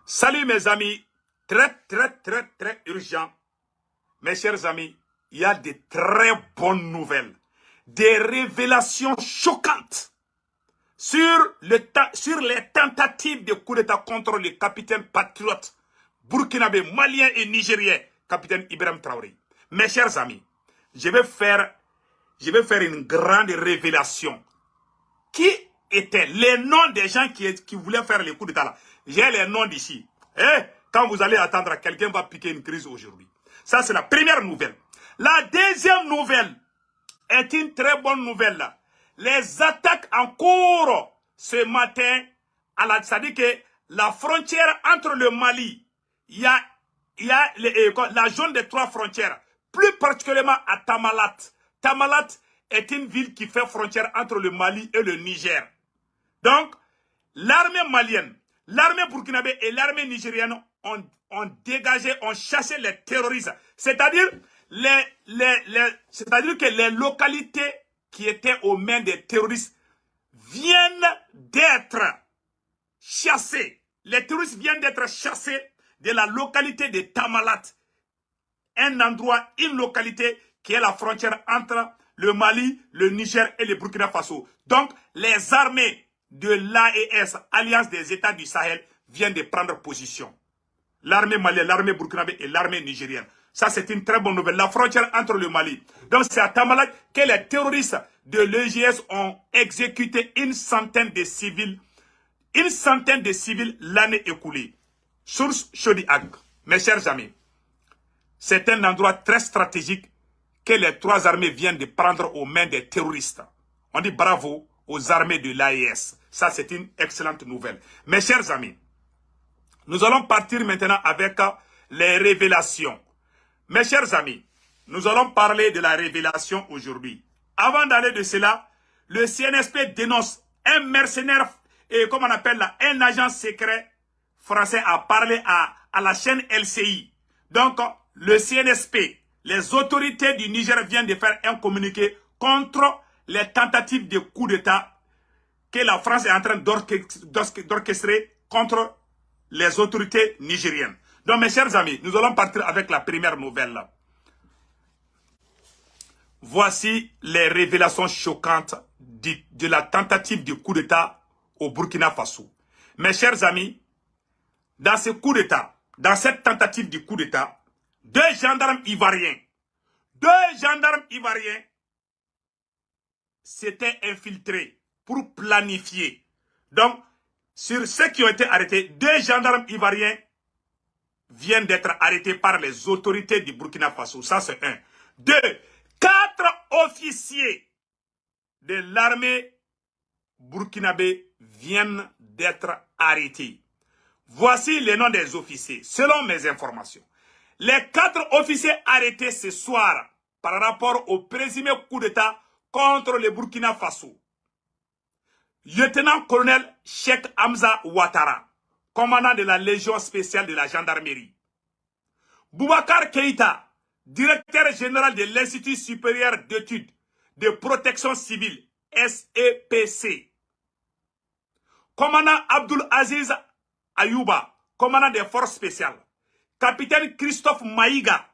Salut mes amis, très urgent. Mes chers amis, il y a de très bonnes nouvelles, des révélations choquantes sur les tentatives de coup d'État contre le capitaine patriote burkinabé, malien et nigérien, capitaine Ibrahim Traoré. Mes chers amis, je vais faire une grande révélation. Qui étaient les noms des gens qui voulaient faire le coup d'État là? J'ai les noms d'ici. Quand vous allez attendre, quelqu'un va piquer une crise aujourd'hui. Ça, c'est la première nouvelle. La deuxième nouvelle est une très bonne nouvelle. Là. Les attaques en cours ce matin, c'est-à-dire que la frontière entre le Mali, il y a la zone des 3 frontières, plus particulièrement à Tamalat. Tamalat est une ville qui fait frontière entre le Mali et le Niger. Donc, l'armée malienne, l'armée burkinabé et l'armée nigérienne ont dégagé, ont chassé les terroristes. C'est-à-dire que les localités qui étaient aux mains des terroristes viennent d'être chassées. Les terroristes viennent d'être chassés de la localité de Tamalat. Un endroit, une localité qui est la frontière entre le Mali, le Niger et le Burkina Faso. Donc, les armées de l'AES, Alliance des États du Sahel, viennent de prendre position. L'armée malienne, l'armée burkinabé et l'armée nigérienne. Ça, c'est une très bonne nouvelle. La frontière entre le Mali. Donc, c'est à Tamalat que les terroristes de l'EGS ont exécuté une centaine de civils l'année écoulée. Source Chaudiag. Mes chers amis, c'est un endroit très stratégique que les 3 armées viennent de prendre aux mains des terroristes. On dit bravo aux armées de l'AES. Ça, c'est une excellente nouvelle. Mes chers amis, nous allons partir maintenant avec les révélations. Mes chers amis, nous allons parler de la révélation aujourd'hui. Avant d'aller de cela, le CNSP dénonce un mercenaire, et comme on appelle là, un agent secret français a parlé à la chaîne LCI. Donc, le CNSP, les autorités du Niger viennent de faire un communiqué contre les tentatives de coup d'État que la France est en train d'orchestrer contre les autorités nigériennes. Donc, mes chers amis, nous allons partir avec la première nouvelle. Voici les révélations choquantes de la tentative de coup d'État au Burkina Faso. Mes chers amis, dans ce coup d'État, dans cette tentative de coup d'État, 2 gendarmes ivoiriens s'étaient infiltrés pour planifier. Donc, sur ceux qui ont été arrêtés, 2 gendarmes ivoiriens viennent d'être arrêtés par les autorités du Burkina Faso. Ça, c'est 1. 2. 4 officiers de l'armée burkinabé viennent d'être arrêtés. Voici les noms des officiers, selon mes informations. Les 4 officiers arrêtés ce soir par rapport au présumé coup d'État contre le Burkina Faso. Lieutenant-colonel Cheikh Hamza Ouattara, commandant de la Légion spéciale de la gendarmerie. Boubacar Keïta, directeur général de l'Institut supérieur d'études de protection civile, SEPC. Commandant Abdul Aziz Ayouba, commandant des forces spéciales. Capitaine Christophe Maïga,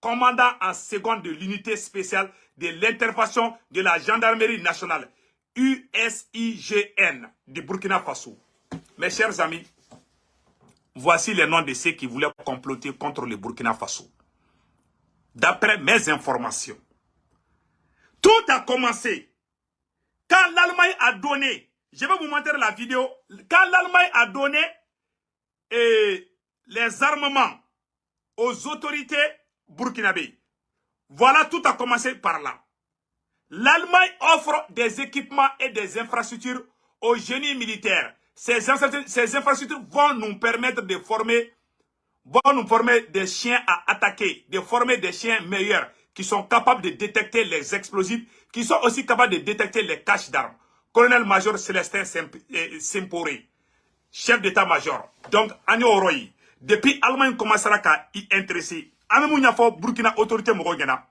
commandant en seconde de l'unité spéciale de l'intervention de la gendarmerie nationale, USIGN, du Burkina Faso. Mes chers amis, voici les noms de ceux qui voulaient comploter contre le Burkina Faso. D'après mes informations, tout a commencé quand l'Allemagne a donné, je vais vous montrer la vidéo, quand l'Allemagne a donné les armements aux autorités burkinabées. Voilà, tout a commencé par là. L'Allemagne offre des équipements et des infrastructures au génie militaire. Ces infrastructures vont nous permettre de former, des chiens à attaquer, de former des chiens meilleurs qui sont capables de détecter les explosifs, qui sont aussi capables de détecter les caches d'armes. Colonel-major Célestin Simporé, chef d'état-major. Donc, Agno Oroyi, depuis l'Allemagne commencera à y intéresser. Amemounia fo Burkina autorité mogogena.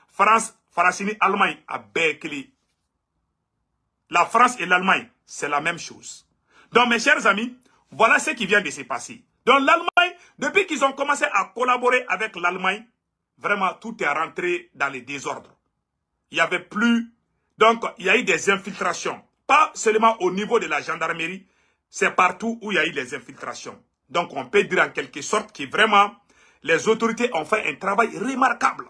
France, Farasini, Allemagne a béclé. La France et l'Allemagne, c'est la même chose. Donc, mes chers amis, voilà ce qui vient de se passer. Donc, l'Allemagne, depuis qu'ils ont commencé à collaborer avec l'Allemagne, vraiment, tout est rentré dans les désordres. Il n'y avait plus... Donc, il y a eu des infiltrations. Pas seulement au niveau de la gendarmerie, c'est partout où il y a eu les infiltrations. Donc, on peut dire en quelque sorte que vraiment, les autorités ont fait un travail remarquable.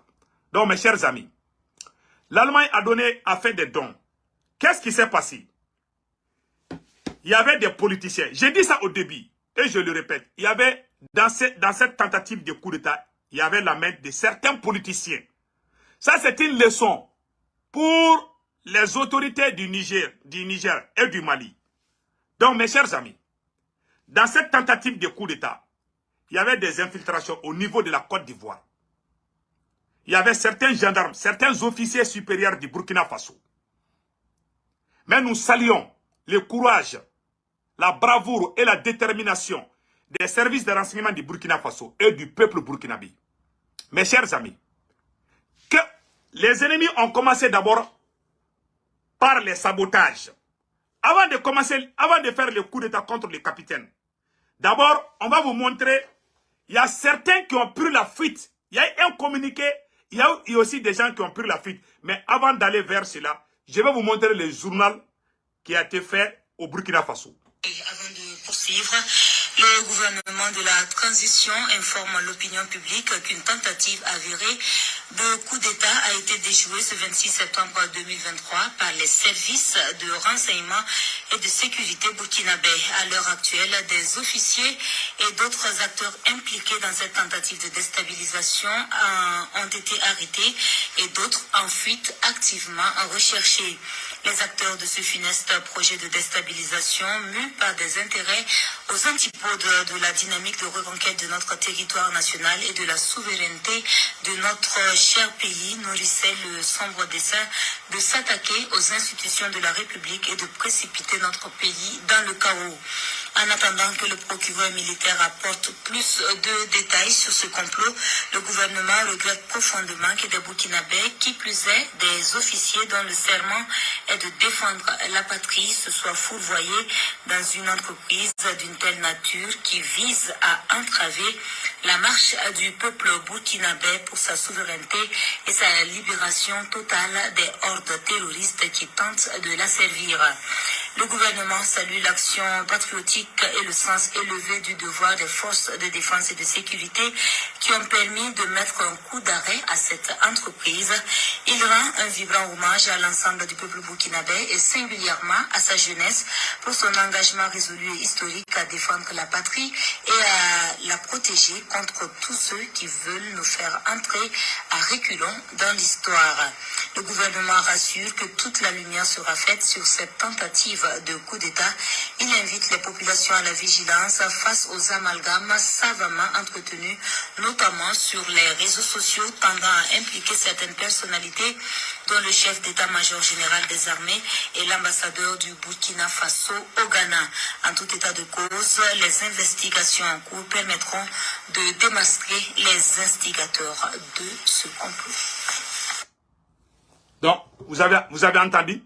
Donc, mes chers amis, l'Allemagne a fait des dons. Qu'est-ce qui s'est passé? Il y avait des politiciens. J'ai dit ça au début, et je le répète. Il y avait, dans cette tentative de coup d'État, il y avait la main de certains politiciens. Ça, c'est une leçon pour les autorités du Niger et du Mali. Donc, mes chers amis, dans cette tentative de coup d'État, il y avait des infiltrations au niveau de la Côte d'Ivoire. Il y avait certains gendarmes, certains officiers supérieurs du Burkina Faso. Mais nous saluons le courage, la bravoure et la détermination des services de renseignement du Burkina Faso et du peuple burkinabé. Mes chers amis, que les ennemis ont commencé d'abord par les sabotages. Avant de faire le coup d'État contre le capitaine, d'abord, on va vous montrer, il y a certains qui ont pris la fuite. Il y a eu un communiqué, il y a eu aussi des gens qui ont pris la fuite. Mais avant d'aller vers cela, je vais vous montrer le journal qui a été fait au Burkina Faso. Et avant de poursuivre, le gouvernement de la transition informe l'opinion publique qu'une tentative avérée de coup d'État a été déjouée ce 26 septembre 2023 par les services de renseignement et de sécurité burkinabés. À l'heure actuelle, des officiers et d'autres acteurs impliqués dans cette tentative de déstabilisation ont été arrêtés et d'autres en fuite activement recherchés. Les acteurs de ce funeste projet de déstabilisation, mus par des intérêts aux antipodes de la dynamique de reconquête de notre territoire national et de la souveraineté de notre cher pays, nourrissaient le sombre dessein de s'attaquer aux institutions de la République et de précipiter notre pays dans le chaos. En attendant que le procureur militaire apporte plus de détails sur ce complot, le gouvernement regrette profondément que des Burkinabés, qui plus est des officiers dont le serment est de défendre la patrie, se soient fourvoyés dans une entreprise d'une telle nature qui vise à entraver la marche du peuple burkinabé pour sa souveraineté et sa libération totale des hordes terroristes qui tentent de la servir. Le gouvernement salue l'action patriotique et le sens élevé du devoir des forces de défense et de sécurité qui ont permis de mettre un coup d'arrêt à cette entreprise. Il rend un vibrant hommage à l'ensemble du peuple burkinabé et singulièrement à sa jeunesse pour son engagement résolu et historique à défendre la patrie et à la protéger contre tous ceux qui veulent nous faire entrer à reculons dans l'histoire. Le gouvernement rassure que toute la lumière sera faite sur cette tentative de coup d'État. Il invite les populations à la vigilance face aux amalgames savamment entretenus, notamment sur les réseaux sociaux tendant à impliquer certaines personnalités, dont le chef d'état-major général des armées et l'ambassadeur du Burkina Faso au Ghana. En tout état de cause, les investigations en cours permettront de démasquer les instigateurs de ce complot. Donc, vous avez entendu?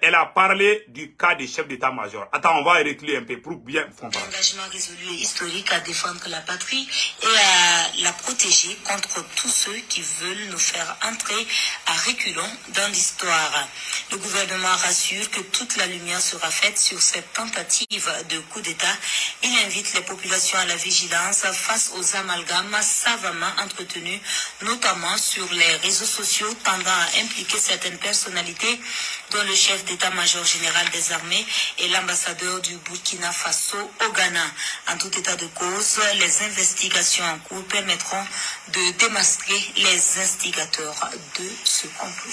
Elle a parlé du cas des chefs d'état-major. Attends, on va reculer un peu pour bien comprendre. Engagement résolu et historique à défendre la patrie et à la protéger contre tous ceux qui veulent nous faire entrer à reculons dans l'histoire. Le gouvernement rassure que toute la lumière sera faite sur cette tentative de coup d'État. Il invite les populations à la vigilance face aux amalgames savamment entretenus, notamment sur les réseaux sociaux tendant à impliquer certaines personnalités, dont le chef d'état-major général des armées et l'ambassadeur du Burkina Faso au Ghana. En tout état de cause, les investigations en cours permettront de démasquer les instigateurs de ce complot.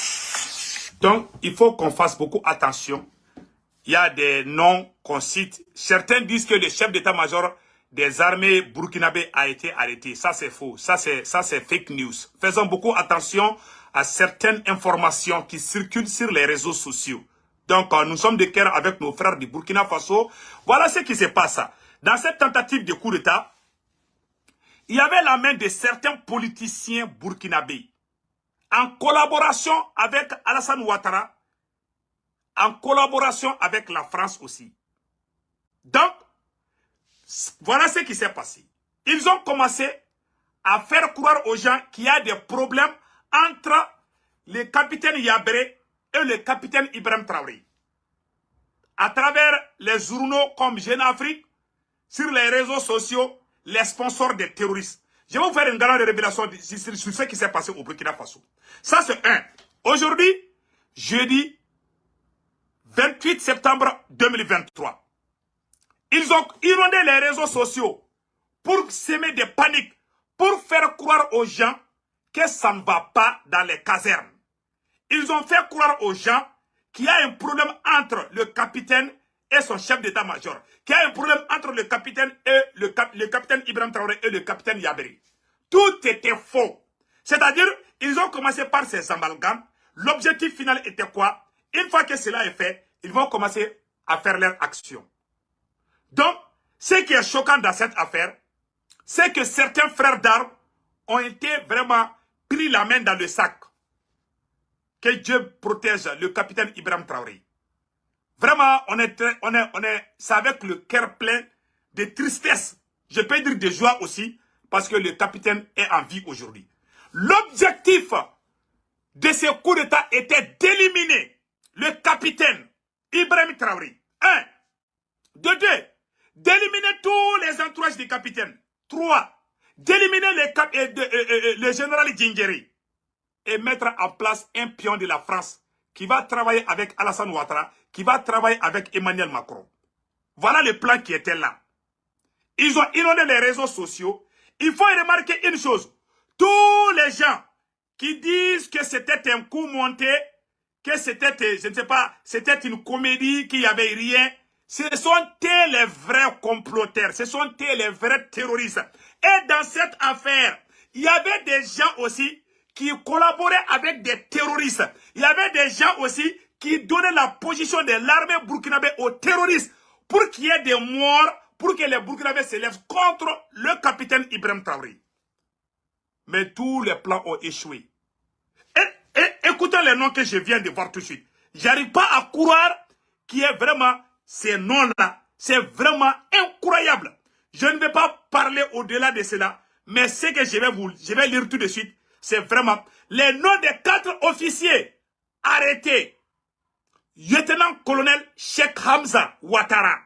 Donc, il faut qu'on fasse beaucoup attention. Il y a des noms qu'on cite. Certains disent que le chef d'état-major des armées burkinabé a été arrêté. Ça, c'est faux. Ça, c'est fake news. Faisons beaucoup attention à certaines informations qui circulent sur les réseaux sociaux. Donc, nous sommes de cœur avec nos frères du Burkina Faso. Voilà ce qui se passe. Dans cette tentative de coup d'État, il y avait la main de certains politiciens burkinabés, en collaboration avec Alassane Ouattara, en collaboration avec la France aussi. Voilà ce qui s'est passé. Ils ont commencé à faire croire aux gens qu'il y a des problèmes entre le capitaine Yabré et le capitaine Ibrahim Traoré. À travers les journaux comme Jeune Afrique, sur les réseaux sociaux, les sponsors des terroristes. Je vais vous faire une grande révélation sur ce qui s'est passé au Burkina Faso. Ça, c'est un. Aujourd'hui, jeudi 28 septembre 2023, ils ont inondé les réseaux sociaux pour semer des paniques, pour faire croire aux gens que ça ne va pas dans les casernes. Ils ont fait croire aux gens qu'il y a un problème entre le capitaine et son chef d'état-major, qu'il y a un problème entre le capitaine et le capitaine Ibrahim Traoré et le capitaine Yabri. Tout était faux. C'est-à-dire, ils ont commencé par ces amalgames. L'objectif final était quoi? Une fois que cela est fait, ils vont commencer à faire leur action. Donc, ce qui est choquant dans cette affaire, c'est que certains frères d'armes ont été vraiment pris la main dans le sac. Que Dieu protège le capitaine Ibrahim Traoré. Vraiment, c'est avec le cœur plein de tristesse. Je peux dire de joie aussi, parce que le capitaine est en vie aujourd'hui. L'objectif de ce coup d'État était d'éliminer le capitaine Ibrahim Traoré. 1. De 2. D'éliminer tous les entourages du capitaine. 3. D'éliminer le général Djingeri. Et mettre en place un pion de la France qui va travailler avec Alassane Ouattara, qui va travailler avec Emmanuel Macron. Voilà le plan qui était là. Ils ont inondé les réseaux sociaux. Il faut remarquer une chose. Tous les gens qui disent que c'était un coup monté, que c'était, je ne sais pas, c'était une comédie, qu'il n'y avait rien, ce sont les vrais comploteurs, ce sont les vrais terroristes. Et dans cette affaire, il y avait des gens aussi qui collaboraient avec des terroristes. Il y avait des gens aussi qui donnaient la position de l'armée burkinabé aux terroristes pour qu'il y ait des morts, pour que les Burkinabés se lèvent contre le capitaine Ibrahim Traoré. Mais tous les plans ont échoué. Et écoutez les noms que je viens de voir tout de suite. J'arrive pas à croire qu'il y ait vraiment ces noms-là. C'est vraiment incroyable. Je ne vais pas parler au-delà de cela, mais ce que je vais lire tout de suite, c'est vraiment les noms des 4 officiers arrêtés. Lieutenant-colonel Cheikh Hamza Ouattara,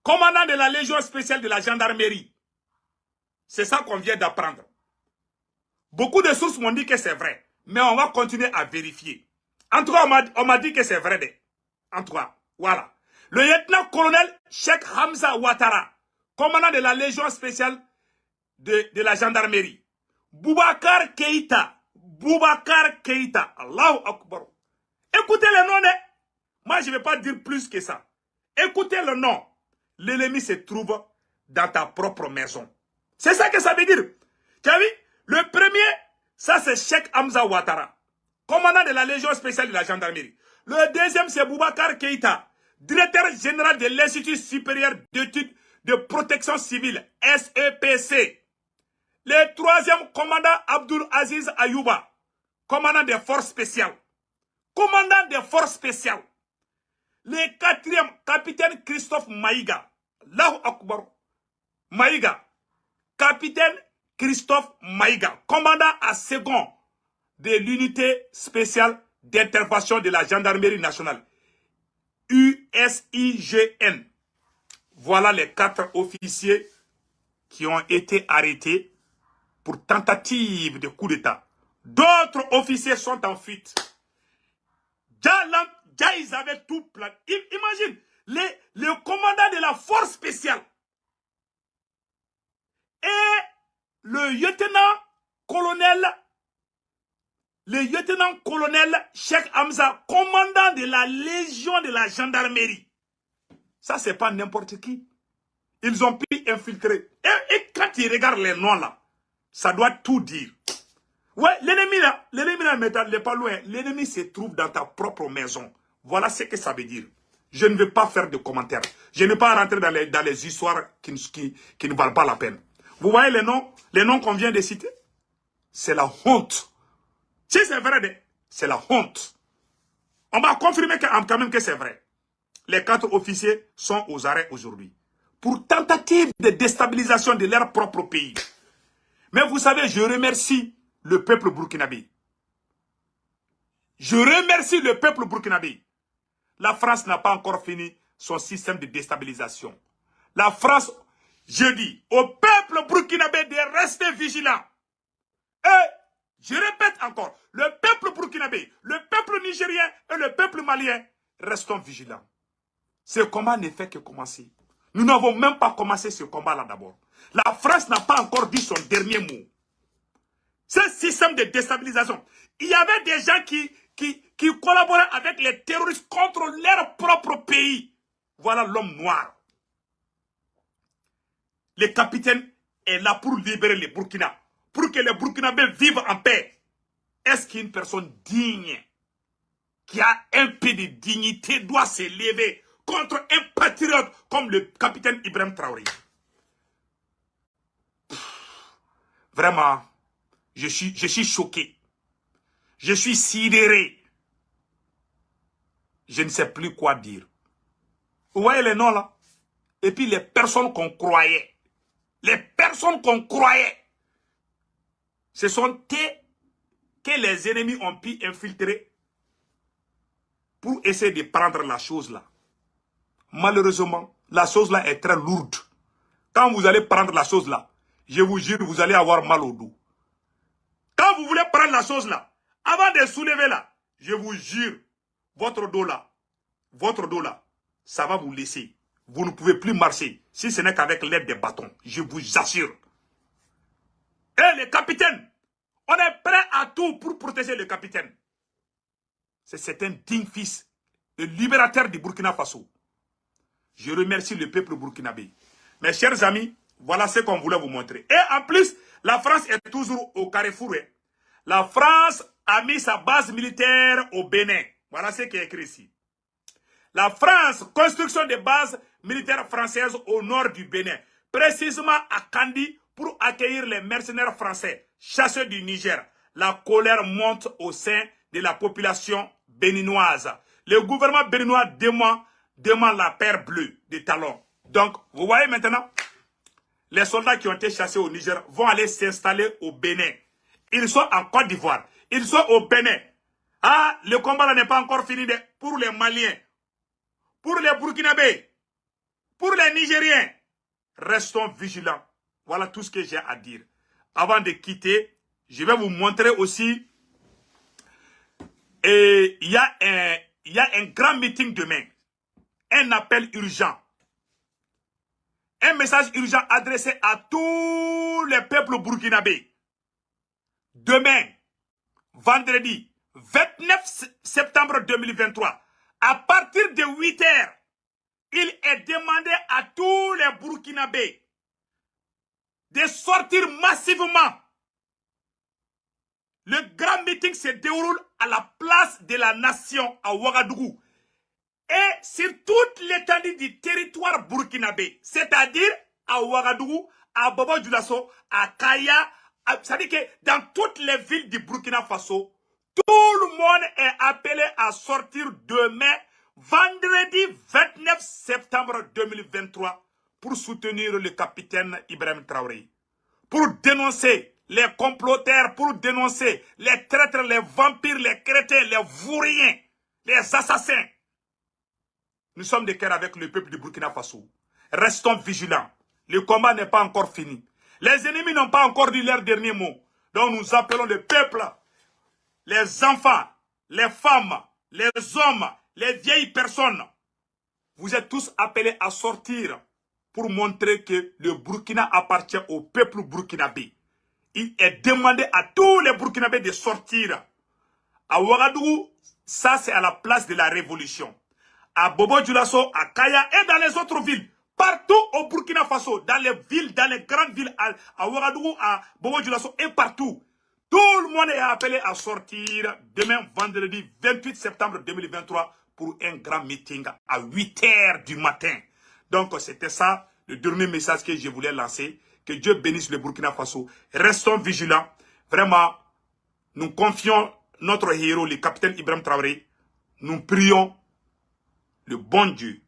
commandant de la Légion spéciale de la gendarmerie. C'est ça qu'on vient d'apprendre. Beaucoup de sources m'ont dit que c'est vrai, mais on va continuer à vérifier. En tout cas, on m'a dit que c'est vrai. En tout cas, voilà. Le lieutenant-colonel Cheikh Hamza Ouattara, commandant de la Légion spéciale de la gendarmerie. Boubacar Keïta. Allahu Akbar. Écoutez le nom. Moi, je ne vais pas dire plus que ça. Écoutez le nom. L'ennemi se trouve dans ta propre maison. C'est ça que ça veut dire. Tu as vu? Le premier, ça c'est Cheikh Hamza Ouattara, commandant de la Légion spéciale de la gendarmerie. Le deuxième, c'est Boubacar Keïta, directeur général de l'Institut supérieur d'études de protection civile, SEPC. Le troisième, commandant Abdul Aziz Ayouba, commandant des forces spéciales. Commandant des forces spéciales. Le quatrième, capitaine Christophe Maïga. Allahu Akbar. Maïga. Capitaine Christophe Maïga, commandant à second de l'unité spéciale d'intervention de la gendarmerie nationale. USIGN. Voilà les 4 officiers qui ont été arrêtés pour tentative de coup d'État. D'autres officiers sont en fuite. Déjà, ils avaient tout plan. Imagine, le commandant de la force spéciale et le lieutenant-colonel Cheikh Hamza, commandant de la Légion de la gendarmerie. Ça, c'est pas n'importe qui. Ils ont pu infiltrer. Et quand ils regardent les noms là, ça doit tout dire. Ouais, l'ennemi là, n'est pas loin. L'ennemi se trouve dans ta propre maison. Voilà ce que ça veut dire. Je ne vais pas faire de commentaires. Je ne vais pas rentrer dans les histoires qui ne valent pas la peine. Vous voyez les noms qu'on vient de citer? C'est la honte. Si c'est vrai, c'est la honte. On va confirmer quand même que c'est vrai. Les 4 officiers sont aux arrêts aujourd'hui. pour tentative de déstabilisation de leur propre pays. Mais vous savez, je remercie le peuple burkinabé. Je remercie le peuple burkinabé. La France n'a pas encore fini son système de déstabilisation. La France, je dis au peuple burkinabé de rester vigilant. Et je répète encore, le peuple burkinabé, le peuple nigérien et le peuple malien, restons vigilants. Ce combat ne fait que commencer. Nous n'avons même pas commencé ce combat-là d'abord. La France n'a pas encore dit son dernier mot. Ce système de déstabilisation, il y avait des gens qui collaboraient avec les terroristes contre leur propre pays. Voilà l'homme noir. Le capitaine est là pour libérer les Burkina, pour que les Burkinabés vivent en paix. Est-ce qu'une personne digne, qui a un peu de dignité, doit se lever contre un patriote comme le capitaine Ibrahim Traoré? Vraiment, je suis choqué. Je suis sidéré. Je ne sais plus quoi dire. Vous voyez les noms là? Et puis les personnes qu'on croyait. Les personnes qu'on croyait. Ce sont eux que les ennemis ont pu infiltrer pour essayer de prendre la chose là. Malheureusement, la chose là est très lourde. Quand vous allez prendre la chose là, je vous jure, vous allez avoir mal au dos. Quand vous voulez prendre la chose là, avant de soulever là, je vous jure, votre dos là, ça va vous laisser. Vous ne pouvez plus marcher si ce n'est qu'avec l'aide des bâtons. Je vous assure. Et le capitaine, on est prêt à tout pour protéger le capitaine. C'est un digne fils, le libérateur du Burkina Faso. Je remercie le peuple burkinabé. Mes chers amis, voilà ce qu'on voulait vous montrer. Et en plus, la France est toujours au carrefour. La France a mis sa base militaire au Bénin. Voilà ce qui est écrit ici. La France, construction de bases militaires françaises au nord du Bénin. Précisément à Kandi pour accueillir les mercenaires français, chasseurs du Niger. La colère monte au sein de la population béninoise. Le gouvernement béninois demande la paire bleue des talons. Donc, vous voyez maintenant, les soldats qui ont été chassés au Niger vont aller s'installer au Bénin. Ils sont en Côte d'Ivoire. Ils sont au Bénin. Ah, le combat n'est pas encore fini pour les Maliens, pour les Burkinabés, pour les Nigériens. Restons vigilants. Voilà tout ce que j'ai à dire. Avant de quitter, je vais vous montrer aussi. Il y a un grand meeting demain. Un appel urgent. Un message urgent adressé à tous les peuples burkinabés. Demain, vendredi 29 septembre 2023, à partir de 8 h, il est demandé à tous les Burkinabés de sortir massivement. Le grand meeting se déroule à la place de la nation à Ouagadougou et sur toute l'étendue du territoire burkinabé, c'est-à-dire à Ouagadougou, à Bobo-Dioulasso, à Kaya, c'est-à-dire que dans toutes les villes du Burkina Faso, tout le monde est appelé à sortir demain, vendredi 29 septembre 2023, pour soutenir le capitaine Ibrahim Traoré, pour dénoncer les comploteurs, pour dénoncer les traîtres, les vampires, les crétins, les vauriens, les assassins. Nous sommes de cœur avec le peuple du Burkina Faso. Restons vigilants. Le combat n'est pas encore fini. Les ennemis n'ont pas encore dit leur dernier mot. Donc nous appelons le peuple, les enfants, les femmes, les hommes, les vieilles personnes. Vous êtes tous appelés à sortir pour montrer que le Burkina appartient au peuple burkinabé. Il est demandé à tous les Burkinabés de sortir. À Ouagadougou, ça c'est à la place de la révolution. À Bobo-Dioulasso, à Kaya et dans les autres villes. Partout au Burkina Faso, dans les villes, dans les grandes villes, à Ouagadougou, à Bobo-Dioulasso et partout. Tout le monde est appelé à sortir demain, vendredi 28 septembre 2023, pour un grand meeting à 8 h du matin. Donc, c'était ça, le dernier message que je voulais lancer. Que Dieu bénisse le Burkina Faso. Restons vigilants. Vraiment, nous confions notre héros, le capitaine Ibrahim Traoré. Nous prions le bon Dieu.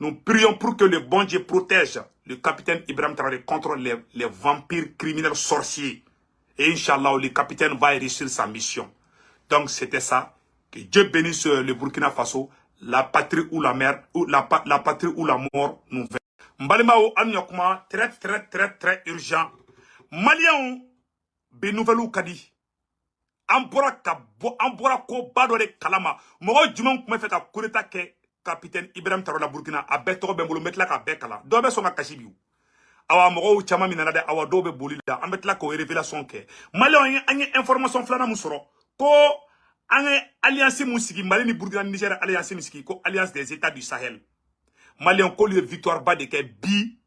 Nous prions pour que le bon Dieu protège le capitaine Ibrahim Traoré contre les vampires criminels sorciers. Et Inch'Allah, le capitaine va réussir sa mission. Donc, c'était ça. Que Dieu bénisse le Burkina Faso, la patrie ou la mer, ou la patrie ou la mort nous fait. Mbalimao Anyokuma, très urgent. Maliens, be nouvelles kadi. Ambora ko bado de kalama. Moro jumon kuma fait ka kureta ke capitaine Ibrahim Traoré la Burkina a beto be mbolo metla ka bekala. Do be so ka kashibiu. Awa moro chama minana de awa do be bolida. Am betla ko révélation ke. Maliens anye information flana musoro. Ko anye alliance musiki Mali ni Burkina Niger alliance musiki ko alliance des États du Sahel. Maliens ko le victoire ba de ke bi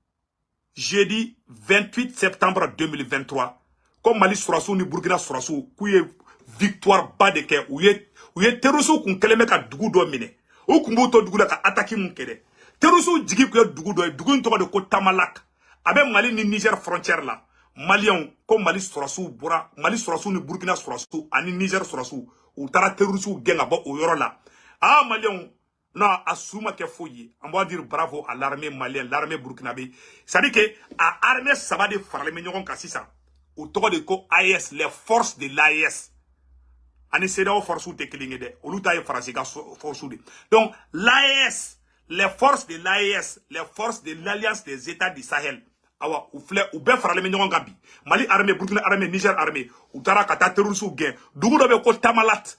jeudi 28 septembre 2023. Comme Mali Sourassou ni Burkina Sourassou kuye victoire ba de ke uye terusu kun keleme ka dugu do mine o kumbo to dugu la ka attaquer mun kede terusu jigi ku dugu do dugu to de ko Tamalak abe Mali ni Niger frontière la Malien comme Mali Sourassou bora Mali Sourassou ni Burkina Sourassou ani Niger Sourassou ou tara terusu genga bo o yoro la ah Malien non asuma ke foyi on va dire bravo à l'armée malienne l'armée burkinabé ça dit que à armée ça va de farle me ñogon ka sisa au togo de ko AES les forces de l'AES ani CEDEAO force ou te kilingue de oluta e français ka force de donc l'AES les forces de l'AES les forces de l'alliance des États du Sahel awa ou flé ou be farale me ñogon gabi Mali armée Burkina armée Niger armée ou tara kata terroriste gen dugu do be ko Tamalat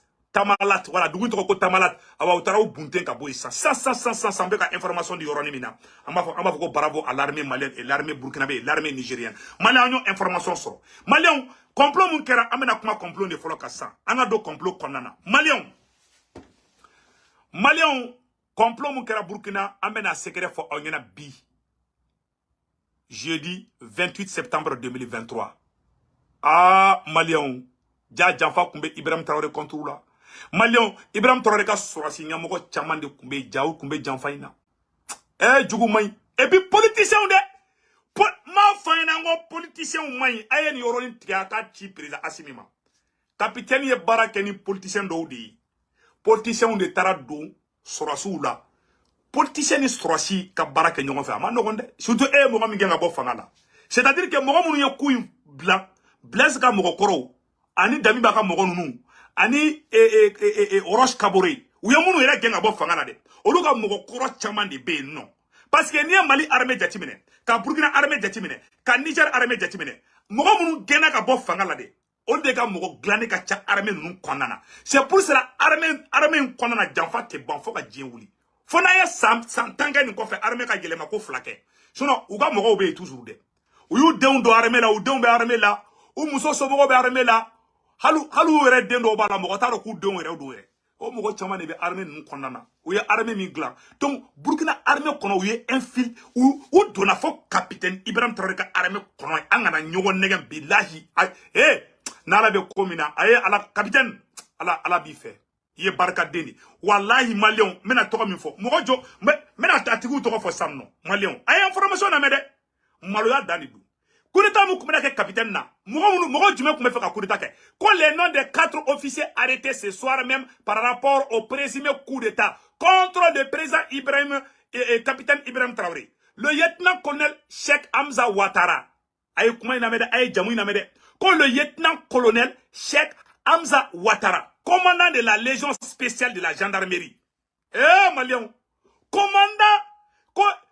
voilà dugu to ko Tamalat awa ou tara ou bunten ka boy ça be ka information di yoroni mina amba ko bravo à l'armée malienne et l'armée burkinabé et l'armée nigérienne Maliens information so Maliens complot mun kera amena kuma complot de folo ka sa ana do complot konana Maliens complot mun kera Burkina amena secret fo onyena bi jeudi 28 septembre 2023 ah Maliens ja janfa kumbe Ibrahim Traoré contre la Maliens Ibrahim Traoré ka sorasi nyamoko chaman de kumbe jaou kumbe janfaina jugu may et puis politicien de ma faina ngo politicien may ayen yoroni tiaka ci président Assimima capitaine ye barake ni politicien do di politicien de tarado sorasu la politicien ni sorasi ka barake nyongo fa ma nogonde surtout mo mi genga bo fangala c'est-à-dire que mo munu ye kuy blanc blaise ka mo koro ani dami baka mo nunu ani Oroche Kabore ou ya munu yera genga bo fangala de oluga mo koro chaman de be non parce que ni Mali armée jatimine ka Burkina armée jatimine ka Niger armée jatimine mogo munu gena ka bo fangala de on de ka mogo glane ka cha armée nun konana c'est pour cela armée konana janfa te ban fo ka djewuli fo na ya sam tanga ni ko fe armée ka gelema ko flake sinon uga mogo be toujours de uyu deun do armée la u deun be armée la u muso so mogo be armée la halu were dendo bala mogo taro ku deun were do were o mogo chama ne be armée nun konana ou ya armée mi glan donc Burkina armée kono ou ye infil ou dona fo capitaine Ibrahim Traoré ka armée kono angana nyogo negen billahi nala be komina aye ala capitaine ala bi fait ye barka deni wallahi Maliens mena to mi fo mogo jo mena tatigu to fo samno Maliens aye information na mede maloya dani du Koureta mou koumena ke capitaine na. Mogo djume koumé fait ka koureta ke. Quand les noms des 4 officiers arrêtés ce soir même par rapport au présumé coup d'état contre le président Ibrahim et capitaine Ibrahim Traoré. Le lieutenant-colonel Cheikh Hamza Ouattara. Aye kouma inamede, aye djamou inamede. Quand le lieutenant-colonel Cheikh Hamza Ouattara, commandant de la Légion spéciale de la gendarmerie. Maliens, commandant,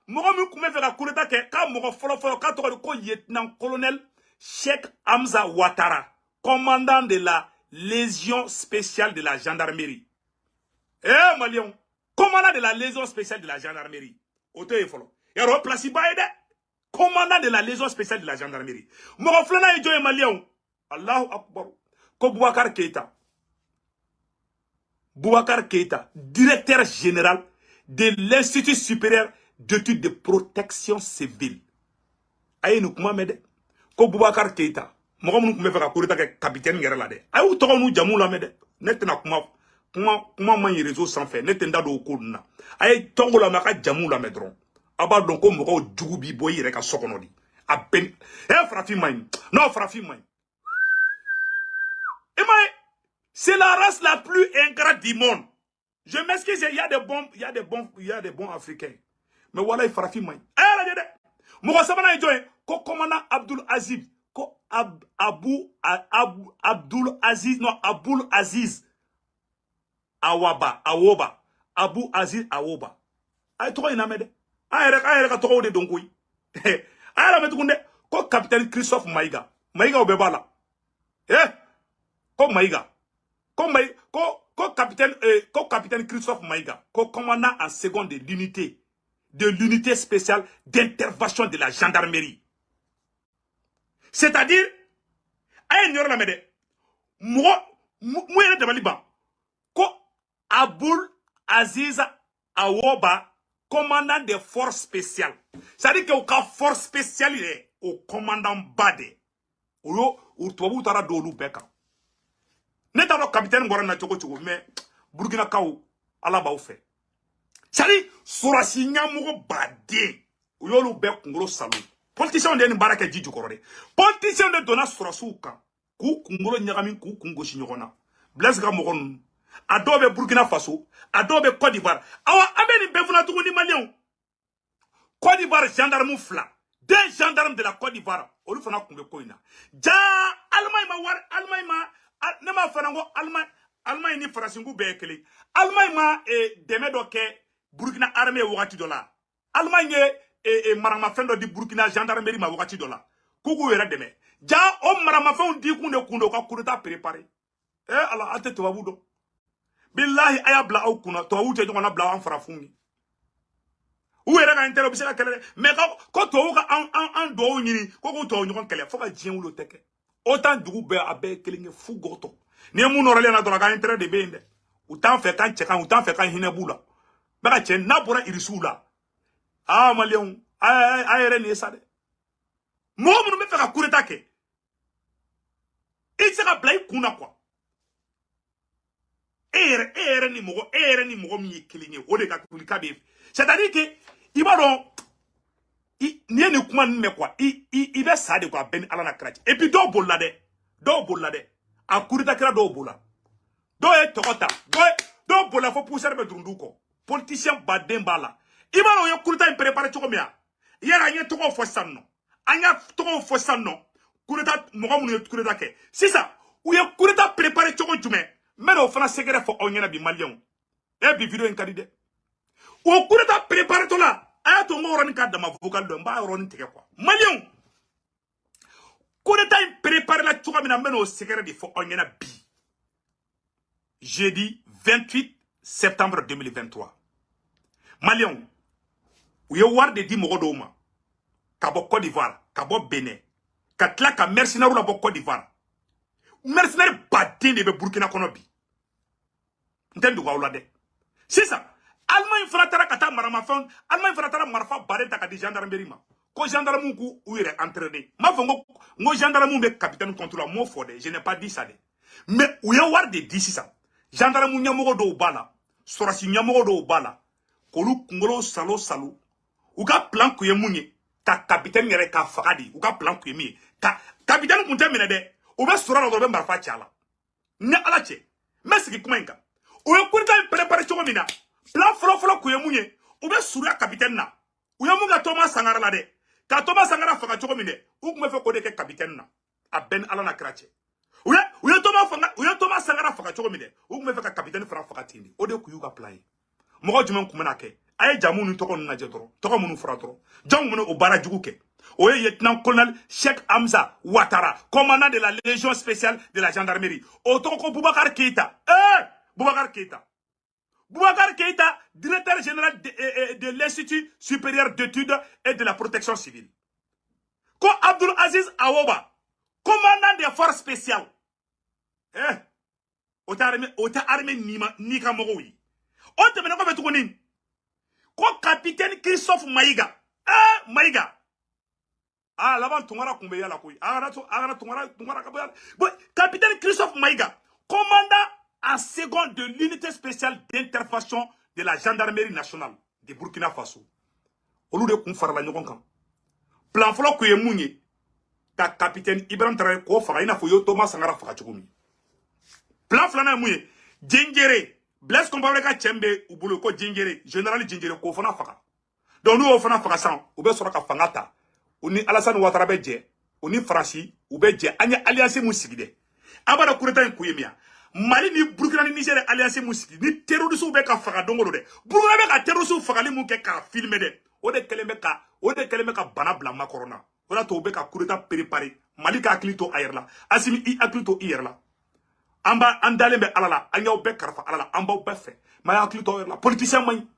mogo mi kume fe ka kureta ke ka mogo folo ka to ko lieutenant colonel Cheikh Hamza Ouattara commandant de la Légion spéciale de la gendarmerie Maliens commandant de la Légion spéciale de la gendarmerie oto e folo yaro place baide commandant de la Légion spéciale de la gendarmerie mogo flana e joye Maliens Allahu akbar ko Boubacar Keita directeur général de l'Institut supérieur d'études de protection civile. Aye nou kuma mede. Ko Boubacar Keita. Mogo mou koumé feka koureta ke capitaine ngere la de. Aye ou togo nou jamou la mede. Netena kuma man yi réseau sans fait. Netenda do kou na. Aye togo la maka jamou la medron. Aba donko mogo djougou bi boyi reka sokono di. A ben. Frafi main. Non, frafi main. C'est la race la plus ingrate du monde. Je m'excuse, il y a des bons Africains. mais voilà il farafi mai ala de mo sabana e joy ko commandant Abdul Aziz ko Abdul Aziz non Abul Aziz Awoba Abu Aziz Awoba ay to ina mede ay rek ka to de donkoy ay la metukunde ko capitaine Christophe Maïga obebala ko Maïga ko capitaine Christophe Maïga ko commandant en seconde de l'unité spéciale d'intervention de la gendarmerie. C'est-à-dire ay ñor la mede mo yene de Liban ko Abul Aziz Awoba commandant des forces spéciales. C'est-à-dire que au cas force spéciale au commandant Bade ou tubabu tara dolu beka. Neta do capitaine ngora na choko mais Burkina Kaw ala ba fait. C'est-à-dire surasi nyamugo Bade ou yolu be kungolo salu. Politicien de ni baraka jiju korode. Politicien de dona surasuka ku kungolo nyagami ku kungoshi nyogona. Blaise ga mogon adobe Burkina Faso, adobe Côte d'Ivoire. Awa abeni befuna tukuni Malion. Côte d'Ivoire gendarme fla. Deux gendarmes de la Côte d'Ivoire. Olu fana kumbe koina. Ja Allemagne ma war Allemagne ma nema fana ngo Allemagne ni Faransingu be kele. Allemagne ma deme doke Burkina armée wakati dola. Allemagne marama fendo di Burkina gendarmerie ma wakati dola. Kuku yera deme. Ja o marama fendo di kundo ka kuruta préparer. Ala ate to wabudo. Billahi ayabla au kuna to wute jona bla an farafungi. Ou era ga intero bisela kele mais ko to ka an do nyini ko to nyon kele fo ka jien wulo teke. Autant dugu be abe kelinge fu goto. Ni mu no rele na do ga intero de bende. Utan fe kan chekan utan fe kan hinebula. Baka chen na bora irisula. Ah Malion ayere ni sade. Mo mu me fe ka kureta ke. Itse ka blai kuna kwa. Ere ni mogo mi kilinge o de ka kulika be. C'est-à-dire que ibalo ni ene kuma me quoi i be sa de quoi ben ala na krach. Et puis do bolla de a kurita kra do bolla. Do e tokota do bolla fo pousser be drunduko. Politicien badem bala. Ibalo yo kurita in préparer to komia. Yera nye to ko fo sanno. Anya to ko fo sanno. Kurita mogo mu kurita ke. C'est ça. Ou yo kurita préparer to ko jume. Mais au fana secret fo onyana bi Malion. E bi video en kadide. O kureta préparer to la. Aya to mo ron ka dama vocal do mba ron teke quoi. Malion. Kureta préparer la tuka mina meno secret di fo onyana bi. Jeudi 28 septembre 2023. Malion. Ou yo war de di mo do ma. Ka bo Côte d'Ivoire, ka bo Bénin. Ka tla ka mercenaire la bo Côte d'Ivoire. Mercenaire badin de Burkina Konobi. Ntendu wa ulade. C'est ça. Allemagne fratara kata marama fon, Allemagne fratara marfa barenta ka di gendarmerie ma. Ko gendarme ku ou ire entraîné. Ma fongo ngo gendarme be capitaine contrôle mo fodé, je n'ai pas dit ça de. Mais ou ya war de d'ici ça. Gendarme nyamogo do bala, sorasi nyamogo do bala. Kolu ngolo salo. U ka plan ku yemunye, ka capitaine yere ka fagadi, u ka plan ku yemi. Ka capitaine kunte mine de. O be sura la do be marfa chala ne ala che mesiki kuma inka o ye kurita préparer chogo mina plan folo ku ye munye o be sura capitaine na o ye munga Thomas Sankara la de ka Thomas Sankara faga chogo mine o kuma fe ko de ke capitaine na a ben ala na krache o ye Thomas Sankara faga chogo mine o kuma fe ka capitaine fra faga tindi o de ku yu ka plan mo jumen kuma na ke ay jamu nu to ko na je doro to ko munu fra doro jam munu o bara jugu ke. Oye, lieutenant-colonel Cheikh Hamza Ouattara, commandant de la Légion spéciale de la gendarmerie. Otoko Boubacar Keïta. Boubacar Keïta, directeur général de l'Institut supérieur d'études et de la protection civile. Ko Abdul Aziz Awoba, commandant des forces spéciales. Ota armé Nika Moroui. Ota mena ko betukonin. Ko capitaine Christophe Maïga. Maïga. Ah, là-bas, Tungara Kumbeya la couille. Capitaine Christophe Maïga, commandant en seconde de l'unité spéciale d'intervention de la gendarmerie nationale de Burkina Faso. Au lieu de Kumfara la Nyokonkan. Plan folo kuye mounye, ta capitaine Ibrahim Traoré ko faga ina fo yo Thomas Sankara faga chukumi. Plan flana mounye, Djengere, Blaise Compaoré ka chembe ubulu ko Djengere, général Djengere ko fana faga. donc nous on fana faga san ou be soro ka fanga ta ou ni Alassane Ouattara be je ou ni Franci ou be je anya alliance mu sigide abara kureta en kuyemia Mali ni Burkina ni Niger alliance mu sigide ni terroriste be ka faga dongolo de Burkina be ka terroriste fagali mu ke ka filmer de o de keleme ka bana bla ma corona wala to be ka kureta préparer Mali ka klito ayerla asimi I aklito ayerla amba andale be alala anya be karfa alala amba be fe ma aklito ayerla politicien man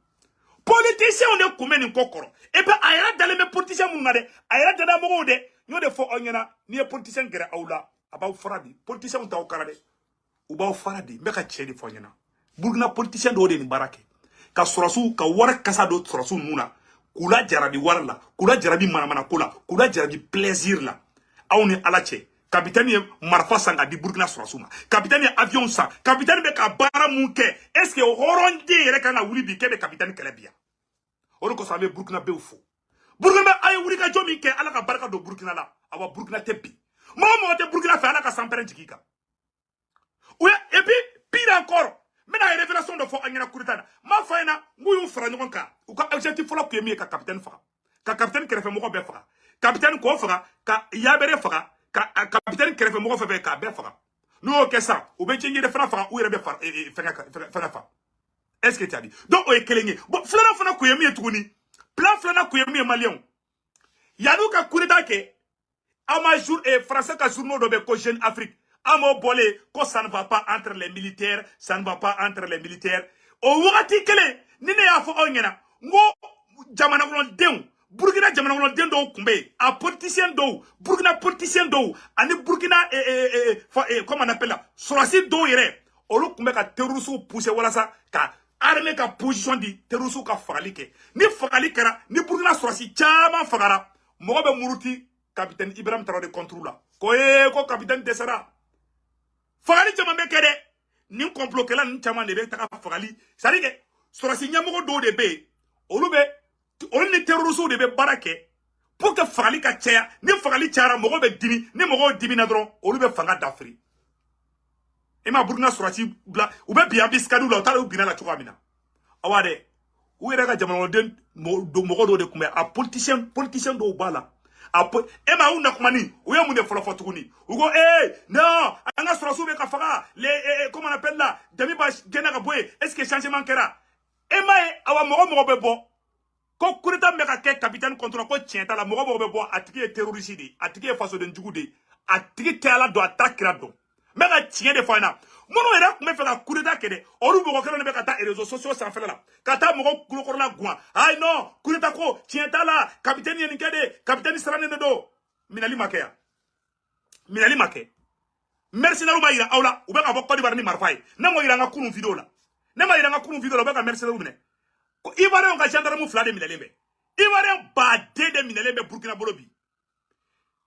politicien on de komen ni kokoro et puis ayera dale me politicien mun ngade ayera dada mo de yo de fo onyana ni politicien gere awla aba faradi politicien on taw karade ou ba faradi me ka chedi fo onyana burgna politicien do de ni barake ka surasu ka wara kasa do surasu nuna kula jarabi warla kula jarabi manamana kula kula jarabi plaisir la awni alache capitaine marfa sanga di burkina surasuma capitaine avion sa capitaine be ka bara munke est-ce que horonde yere kana wuli bi kebe capitaine kelebia on ko sabe burkina be fo burkina ay wuli ka jomi ke ala ka baraka do burkina la awa burkina tebi mo te burkina fa ala ka sampere jikika ouais et puis pire encore mais la révélation de fo angina kuritana ma fayna nguyu fra nyon ka ou ka objectif la ko mi ka capitaine fa ka capitaine kerefe mo ko be fa capitaine ko fa ka yabere fa capitaine kerefe mo ko fa ka be fa no ke ça ou be chingi de fa fa ou rebe fa fa est-ce que tu as dit donc o ekelenye bon flana fana ko yemi etuguni plan flana ko yemi malien yanu ka kurita ke ama jour et français ka journaux do be ko Jeune Afrique amo bolé ko ça ne va pas entre les militaires ça ne va pas entre les militaires o wakati kele nine ya fo onyena ngo jamana ko den Burkina jamana ko den do kumbe a politicien do Burkina politicien do ani Burkina comment on appelle là sorasi do yere o lu kumbe ka terroriste pousser wala sa ka armée ka position di terroriste ka fagali ke ni fagali kara ni Burkina sorasi chama fagara mo be muruti capitaine Ibrahim Traoré contrôle ko capitaine Desara fagali chama be kede ni complot kala ni chama de be ta fagali sari ke sorasi nyamugo do de be olu be on ni terroriste de be barake pour que fagali ka cheya ni fagali chara mo be dimi ni mo dimi na dron olu be fanga d'Afrique et ma Burkina sorasi bla ou be biya biskadu la tala ubina la chouamina awade ou era ka jamana den mo do de kumbe a politicien do bala ema una kumani uya munde folo tuguni ugo non anga surasu be ka faga les comment on appelle là demi ba gena ka boye est-ce que changement kera ema awa mo be bo ko kurita me ka ke capitaine contre ko tienta la mo be bo atiki terroriste di atiki faso de njugu di atiki tela do attaquera do me ka tien de fana mono era kuma fe ka kurita kede oru mo ko kele be ka ta réseaux sociaux sans faire là kata mo ko kulo korla gwa ay non kurita ko tienta la capitaine yen kede capitaine sarane do minali make mercenaire ba ira awla u be ka bokko di barni marfay na mo ira nga kunu video la na ma ira nga kunu video la be ka mercenaire mine ko ivoirien ka gendarme fla de minalembe ivoirien ba de minalembe Burkina bolobi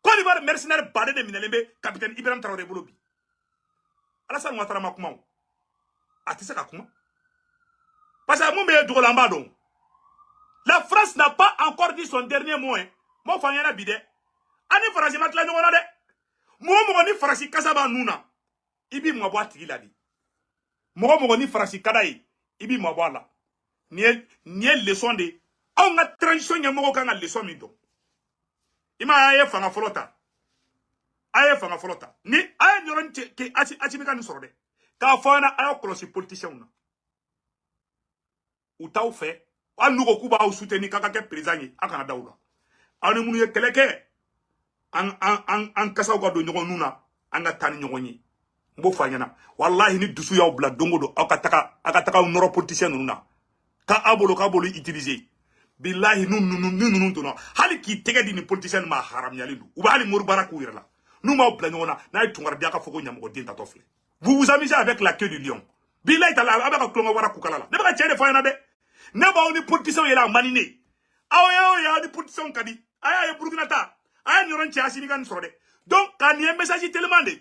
ko ivoirien mercenaire ba de minalembe capitaine Ibrahim Traoré bolobi Alassane Ouattara makuma atise ka kuma parce que mon be dogo lamba don la France n'a pas encore dit son dernier mot mo fanyana bide ani farasi matla nyona de mo ni farasi kasaba nuna ibi mo boa tigi la di mo ni farasi kadai ibi mo boa la ni leçon de on a transition nyamo kan leçon mi do ima aye fanga flota ni aye nyoron ke achi mi kan soro de ka fana ayo krosi politicien na ou taw fait anu ko kuba ou soutenir kaka ke président akana dawla anu munu ye keleke an kasa ko do nyogon nuna an ga tan nyogoni mbo fanyana wallahi ni dusu yaw bla dongodo akataka noro politicien nuna ka abolo utiliser billahi nun to no hali ki tege di ni politicien ma haram yalidu ou ba ali mor baraku wirla nous ma bla nyona na itungar biaka foko nyamgo dinta tofle vous amusez avec la queue du lion billahi tala abaka klonga wara kukala ne ba chede fayana de ne ba oni politicien yela manine awo ya di politicien kadi aya ye Burkina ta aya nyoron chia sini kan soro de donc kan ye message tellement de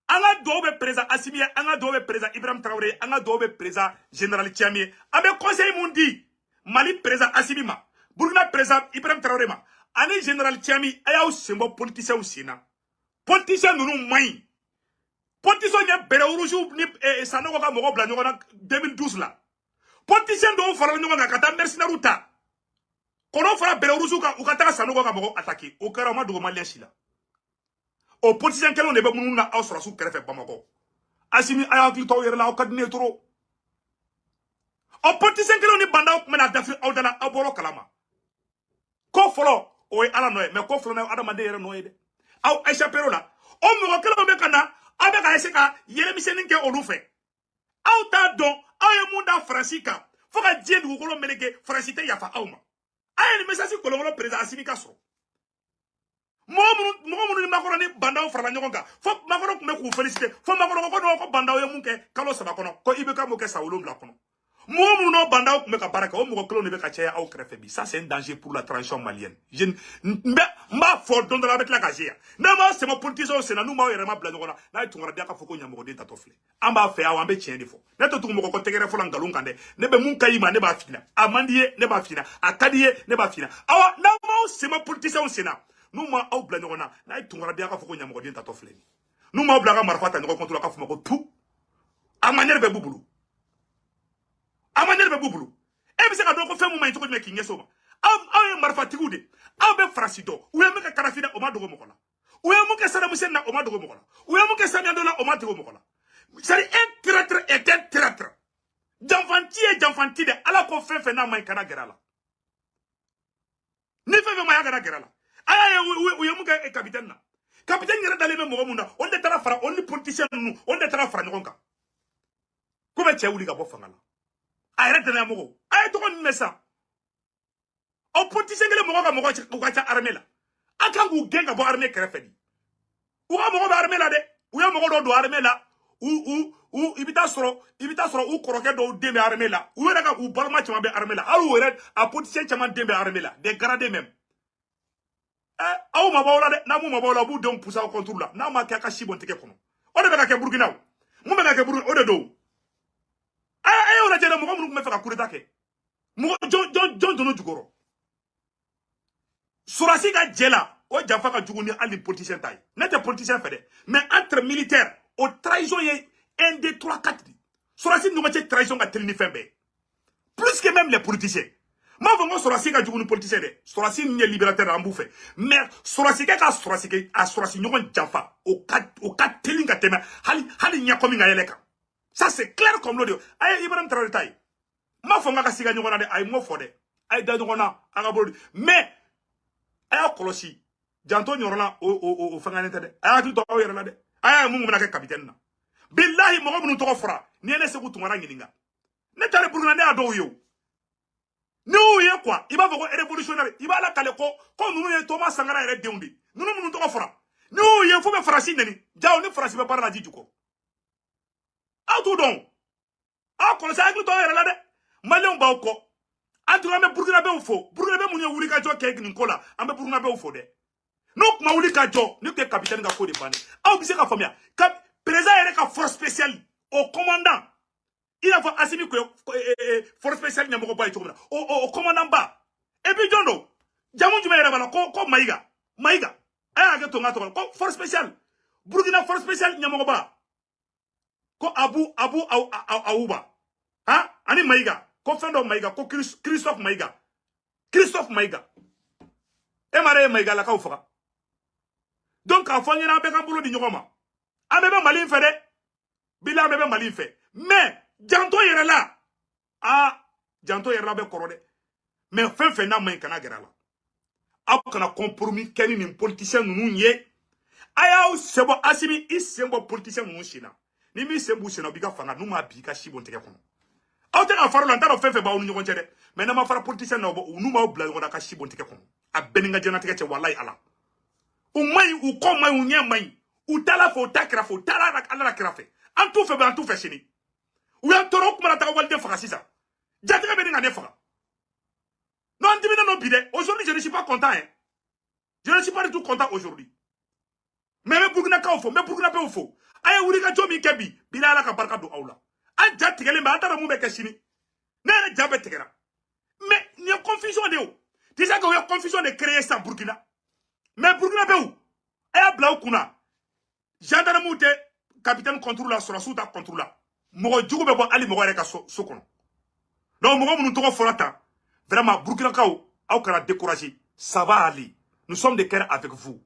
anga dobe président Assimi anga dobe président Ibrahim Traoré anga dobe président général Tiamé abe conseil mundi Mali président Assimi ma Burkina président Ibrahim Traoré ma ani général Tiamé aya sembo politicien usina politicien nunu mai politicien ye bere uruju ni sanogo ka mogo bla nyona 2012 la politicien dɔw farala ɲɔgɔn kan ka taa mercenaire ta kɔnɔ fara Belarusiw kan u ka taga Sanogo ka mɔgɔ attaquer o kɛra o ma dogo malien si la o politicien kelenw de bɛ minnu na aw sɔrɔsiw kɛrɛfɛ Bamakɔ Asimi a y'a hakili to aw yɛrɛ la aw ka di ne ye trop o politicien kelenw ni bandaw tun bɛna dafi aw dala aw bɔr'o kalama ko fɔlɔ o ye Ala nɔ ye mais ko filanan ye adamaden yɛrɛ nɔ ye dɛ aw échappé o la o mɔgɔ kelenw bɛ ka na aw bɛ ka essayer ka yɛlɛmisɛnnin kɛ olu fɛ aw t'a dɔn aw ye mun da Faransi kan fo ka diɲɛ dugukolo meleke Faransi tɛ yafa aw ma a ye nin message kɔlɔnkɔlɔ président Asimi ka sɔrɔ mɔgɔ minnu ni Makɔrɔ ni bandaw farala ɲɔgɔn kan fo Makɔrɔ tun bɛ k'u féliciter fo Makɔrɔ ko non ko bandaw ye mun kɛ kalo 7 kɔnɔ ko IBK m'o kɛ san 7 kɔnɔ mɔgɔ minnu n'o bandaw tun bɛ ka baara kɛ o mɔgɔ kelenw de bɛ ka caya aw kɛrɛfɛ bi ça c'est un danger pour la transition malienne n b'a fɔ don dɔ la a bɛ tila ka se yan n'an b'a sɛmɛ politiciens senna n'u m'aw yɛrɛ ma bila ɲɔgɔn na n'a ye Tunkarabiya ka fɔ ko ɲɛmɔgɔden tatɔ filɛ an b'a fɛ aw an bɛ tiɲɛ de fɔ ne tɛ tugu mɔgɔ kɔ tɛgɛrɛ fɔla nkalon kan dɛ ne bɛ mun ka ɲi ma ne b'a f'i ɲɛna a man di ye ne b'a f'i ɲɛna a ka di ye ne b'a f'i ɲɛna awa n'an m'aw sɛmɛ politiciens senna n'u ma aw bila ɲɔgɔn na n'a ye Tunkarabiya ka fɔ ko ɲɛmɔgɔden tatɔ filɛ n'u m'aw bila ka marifa ta ɲɔgɔn contre la ka fɔ ma ko tu a manière bɛ b'u bolo a manière bɛ b'u bolo e bɛ se ka dɔn ko fɛn mun ma ɲi cogo jumɛn k'i ɲɛsin o ma aw ye marifatigiw de aw bɛ Faransi dɔn u ye min kɛ Karafinna o ma dogo mɔgɔ la u ye mun kɛ Saddam Hussein na o ma dogo mɔgɔ la u ye mun kɛ Sani Ado la o ma dogo mɔgɔ la c'est-à-dire un traître est un traître janfanti ye janfanti de Ala ko fɛn fɛn n'a ma ɲi kana gɛrɛ a la ni fɛn fɛn ma ɲi a kana gɛrɛ a la a y'a ye u ye mun kɛ capitaine na capitaine yɛrɛ dalen bɛ mɔgɔ mun na olu de taara fara olu ni politicien ninnu olu de taara fara ɲɔgɔn kan ko bɛ cɛ wuli ka bɔ fanga la a yɛrɛ dɛnɛn mɔgɔw a ye tɔgɔ ninnu mɛn sa o politicien kelen mɔgɔ ka mɔgɔ u ka ca armée la a kan k'u gɛn ka bɔ armée kɛrɛfɛ de u ka mɔgɔ bɛ armée la dɛ u ye mɔgɔ dɔw don armée la i bɛ taa sɔrɔ u kɔrɔkɛ dɔw den bɛ armée la u yɛrɛ ka u balima caman bɛ armée la hali u yɛrɛ a politicien caman den bɛ armée la des gradés même aw ma bɔ o la dɛ n'a m'u ma bɔ o la u b'u denw poussé aw contre la n'a ma kɛ a ka si bɔn tigɛ kɔnɔ o de bɛ ka kɛ Burkina o mun bɛ ka kɛ Burkina o de don a y'o lajɛ dɛ mɔgɔ minnu tun bɛ fɛ ka coup d'état kɛ jɔn donna jukɔrɔ Sorasi ka jɛ la o janfa ka jugu ni hali politicien ta ye ne tɛ politicien fɛ dɛ mais entre militaires o trahison ye 1 2 3 4 Sorasi ni ɲɔgɔn cɛ trahison ka teli ni fɛn bɛɛ plus que même les politiciens m'a fɔ ko Sorasi ka jugu ni politicien dɛ Sorasi ni ye libérateur an b'u fɛ mais Sorasi kɛ ka Sorasi ɲɔgɔn janfa o ka teli ka tɛmɛ hali ɲɛkɔ min ka yɛlɛ kan ça c'est clair comme l'eau de a ye Ibrahim Traoré ta ye m'a fɔ n ka siga ɲɔgɔn na dɛ a ye m'o fɔ dɛ a ye da ɲɔgɔn na an ka bolo mais a y'a kɔlɔsi janto ɲɔrɔla o fɛngɛnen tɛ dɛ a y'a hakili to aw yɛrɛ la dɛ a y'a ye mun bɛna kɛ capitaine na bilahi mɔgɔ minnu tɔgɔ fɔra ni ye ne Seku Tunkara ɲininka ne taara Burukina ne y'a dɔw ye o ni y'u ye quoi i b'a fɔ ko révolutionnaire i b'a lakale ko ninnu ye Thomas Sankara yɛrɛ denw de ninnu minnu tɔgɔ fɔra ni y'u ye fo bɛ Faransi neni jaw ni Faransi bɛ baara la ji jukɔrɔ aw t'u dɔn aw kɔlɔsi a hakili to aw yɛrɛ la dɛ maliyɛnw b'aw kɔ an tun an bɛ Burukinabew fo Burukinabe mun ye wuli ka jɔ kɛ nin ko la an bɛ Burukinabew fo dɛ n'o kuma wuli ka jɔ ne tɛ capitaine ka ko de bannen aw bɛ se ka faamuya ka président yɛrɛ ka force spéciale o commandant i n'a fɔ Asimi ko force spéciale ɲɛmɔgɔ ba ye cogo min na o commandant ba et puis jɔn don jamu jumɛn yɛrɛ b'a la ko Mayiga a y'a hakɛ to n ka tɔgɔ la ko force spéciale Burukina force spéciale ɲɛmɔgɔ ba ko Abu Awuba han ani Mayiga ko fɛn dɔ Mayiga ko Christophe Mayiga e ma ye Mayiga lakaw faga donc k'a fɔ n ɲɛna an bɛɛ k'an bolo di ɲɔgɔn ma an bɛɛ bɛ Mali in fɛ dɛ bila an bɛɛ bɛ Mali in fɛ mais janto yɛrɛ la janto yɛrɛ la bɛ kɔrɔ dɛ mais fɛn fɛn n'a ma ɲi kana gɛrɛ a la aw kana compromis kɛ ni nin politicien ninnu ye a y'aw sen bɔ Asimi i sen bɔ politicien ninnu sen na ni min sen b'u sen na u b'i ka fanga n'u m'a bi i ka si bɔn tigɛ kɔnɔ aw tɛ ka fara la n t'a dɔn fɛn fɛn b'aw ni ɲɔgɔn cɛ dɛ mais n'a ma fara politicien na n'u m'aw bila ɲɔgɔn na ka si bɔn tigɛ kɔnɔ a bɛɛ ni n ka diɲɛlatigɛ cɛ walayi Ala u ma ɲi u kɔ ma ɲi u ɲɛ ma ɲi u taala fɛ u ta kɛrɛfɛ u taara Ala la kɛrɛfɛ an t'u fɛ bi an t'u fɛ sini u y'an tɔɔrɔ u kuma na taga waliden faga sisan jatigɛ bɛ ni ka ne faga non an dimina non bi dɛ aujourd'hui je ne suis pas content hein je ne suis pas du tout content aujourd'hui mais n bɛ Burukinabew fo n bɛ Burukinabew fo a ye wuli ka jɔ min kɛ bi bila Ala ka barika don aw la an ja tigɛlen bɛ an t'a dɔn mun bɛ kɛ sini ne yɛrɛ ja bɛɛ tigɛra mais nin ye confusion de ye o déjà que u ye confusion de créer sisan Burukina mais Burukinabew a y'a bila u kunna gendarmew tɛ capitaine contre la sɔrɔsiw ta contre la mɔgɔ jugu bɛ bɔ hali mɔgɔ yɛrɛ ka so kɔnɔ Donc mon nous toko forata. Vraiment Burkina Kao, au kana décourager. Ça va aller. Nous sommes de cœur avec vous.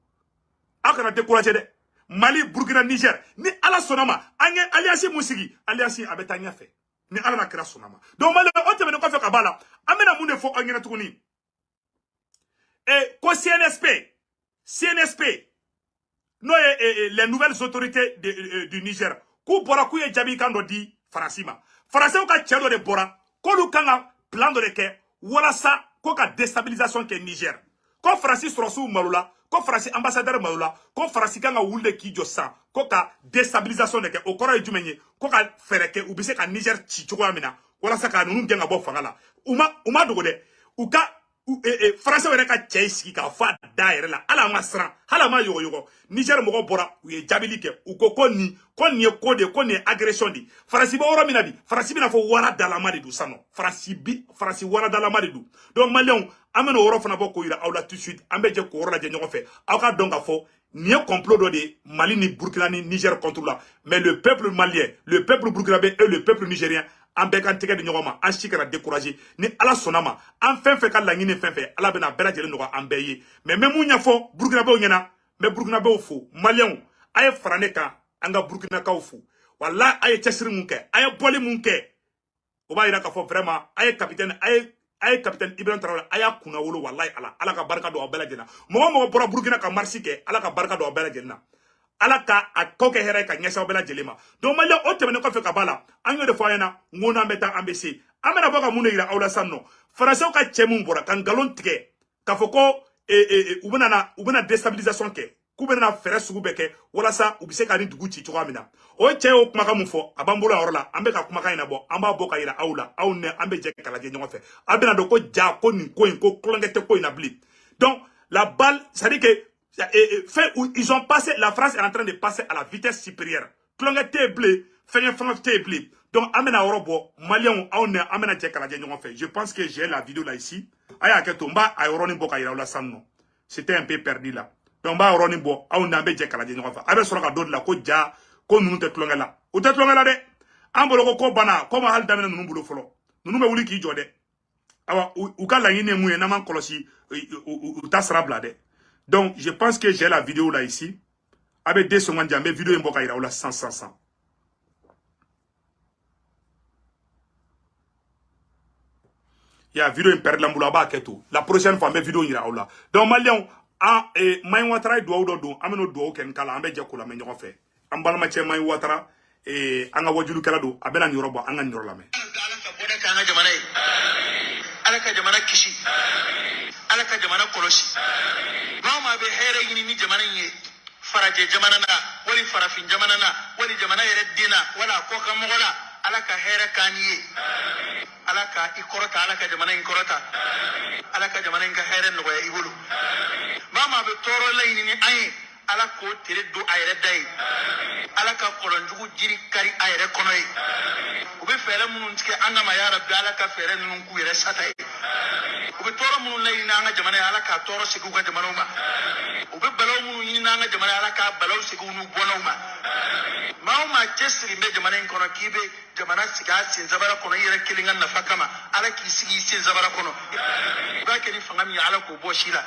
Au kana décourager de Mali, Burkina, Niger. Ni ala sonama, alliance musigi, alliance abetanya fait. Ni ala na kira sonama. Donc Mali, on te mène quoi faire kabala. Amena moun defo angena tukuni. Et ko CNSP, non les nouvelles autorités du Niger, kou bora kou ye jabi kando di Farasima. Farasima ka tchado de bora, ko lu kanga plan de ke, wala sa ko ka déstabilisation ke Niger. Ko Farasi sorosu malula, ko Farasi ambassadeur malula, ko Farasi kanga wulde ki josa, ko ka déstabilisation de ke, okora jumenye, ko ka fereke, ou bise ka Niger chichoko amina, wala sa ka nunu genga bo fangala. Uma dogode, ou ka Français were ka cɛ sigi ka fa da yɛrɛ la ala ma siran hala ma yogo Niger mɔgɔ bɔra u ye jabili kɛ u ko nin ye ko de ko nin ye agression de Faransi bɛ yɔrɔ min na bi Faransi bɛna fɔ wara dalama de don sannɔ Faransi wara dalama de don donc maliyɛnw an bɛna o yɔrɔ fana bɔ k'o yira aw la tout de suite an bɛ jɛ k'o yɔrɔ lajɛ ɲɔgɔn fɛ aw ka dɔn k'a fɔ nin ye complot dɔ de ye Mali ni Burkina ni Niger contre la mais le peuple malien le peuple burkinabé et le peuple nigérien an bɛɛ kan tɛgɛ di ɲɔgɔn ma an si kana décourager ni ala sɔnna ma an fɛn fɛn ka laɲini fɛn fɛn ala bɛna bɛɛ lajɛlen nɔgɔya an bɛɛ ye mais n bɛ mun ɲɛfɔ burkinabɛw ɲɛna n bɛ burkinabɛw fo maliyɛnw a ye fara ne kan an ka burkinakaw fo walahi a ye cɛsiri mun kɛ a ye bɔli mun kɛ o b'a yira k'a fɔ vraiment a ye capitaine Ibrahim Traoré a y'a kunna wolo walahi ala ka barika don aw bɛɛ lajɛlen na mɔgɔ bɔra Burkina ka marche kɛ ala ka barika don aw bɛɛ lajɛlen na ala ka a ko kɛ hɛrɛ ka ɲɛsin aw bɛɛ lajɛlen ma donc maliyɛn o tɛmɛnen kɔfɛ ka b'a la an y'o de fɔ a ɲɛna n ko n'an bɛ taa an bɛ se an bɛna bɔ ka mun de yira aw la sisan nɔ Faransɛw ka cɛ mun bɔra ka nkalon tigɛ k'a fɔ ko u bɛna déstabilisation kɛ k'u bɛna fɛɛrɛ sugu bɛɛ kɛ walasa u bɛ se ka ni dugu ci cogoya min na o cɛ y'o kumakan mun fɔ a b'an bolo a yɔrɔ la an bɛ ka kumakan in labɔ an b'a bɔ ka yira aw la aw ni an bɛ jɛ ka lajɛ ɲɔgɔn fɛ aw bɛna dɔn ko ja ko nin ko in ko tulonkɛ tɛ ko in na bilen donc la balle c'est à dire que fait où ils ont passé, la France est en train de passer à la vitesse supérieure. Klonge téblé, fait téblé. Donc, amena orobo, malien, amena tchekalaje n'ont fait. Je pense que j'ai la vidéo là ici. Aya ketomba, ayoroni boka ira la sanno. C'était un peu perdu là. Donc, ba ayoroni bo, aouna be tchekalaje n'ont fait. Abe soroka dod la, ko ja, ko nunu te klonge la. Ou te klonge la de. Ambolo ko bana, ko ma hal damena nunu bulo folo. Nunu me wuli ki jode. Awa, ou ka la yine mouye naman kolosi, ou ta srabla de. Donc, je pense que j'ai la vidéo là ici. Avec 2 secondes, mais vidéo est là, 100. Il y a vidéo est perdue la prochaine fois, mais vidéo ira là. Donc, Malion, Maï Ouattara doit ou ameno doit ken kala ambe jako la menyo fait. Ambalma che Maï Ouattara et anga wajulu kala do abena nyorobo anga nyoro la me. Alaka jamana kishi. Alaka jamana koloshi. Mama be here yini ni jamana ye faraje jamana na wali farafin jamana na wali jamana yere dina wala ko kamogola alaka here kaniye alaka ikorota alaka jamana inkorota alaka jamana inka here no ya ibulu mama be toro layini ni aye alako tere do ayre dai alaka kolonjugu jiri kari ayre konoy ube fere munun tike andama ya rabbi alaka fere nun ku yere satai ube toro munun layini anga jamana alaka toro sigu ka jamana ma ube balaw munun yini anga jamana alaka balaw sigu nu bonoma mauma chesri me jamana inkono kibe jamana siga sin zabara kono yere kilinga na fakama alaki sigi sin zabara kono ba ke ni fangami alako boshila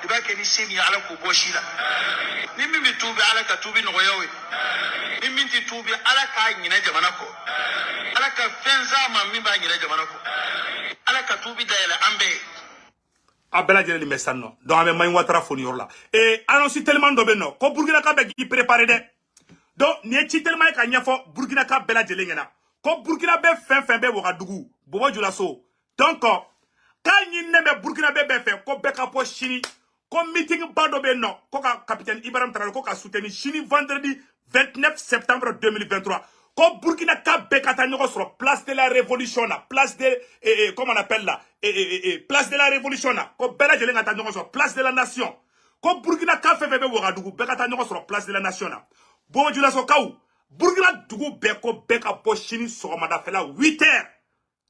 ba ke ni semi alako boshila nimmi mi tubi alaka tubi no yowe nimmi ti tubi alaka nyina jamana ko alaka fenza ma mi ba nyina jamana ko alaka tubi dayela ambe abela jere li mesanno donc ame Maï Ouattara foni yorla et annonce tellement do benno ko Burkina ka be gi préparer de donc ni ci tellement ka nyafo Burkina ka bela jele ngena ko Burkina be fen be Ouagadougou bobo jula so donc ka nyi neme Burkina be fe ko be ka po chini ko meeting bando be no ko ka capitaine Ibrahim Traoré ko ka soutenir chini vendredi 29 septembre 2023 ko Burkina ka be kata nyoko sur place de la révolution na place de comment on appelle là place de la révolution na ko bela jele ngata nyoko sur place de la nation ko Burkina ka fe be Ouagadougou be kata nyoko sur place de la nation na bon jula so kaw Burkina dugu be ko be ka po chini so mada fela 8h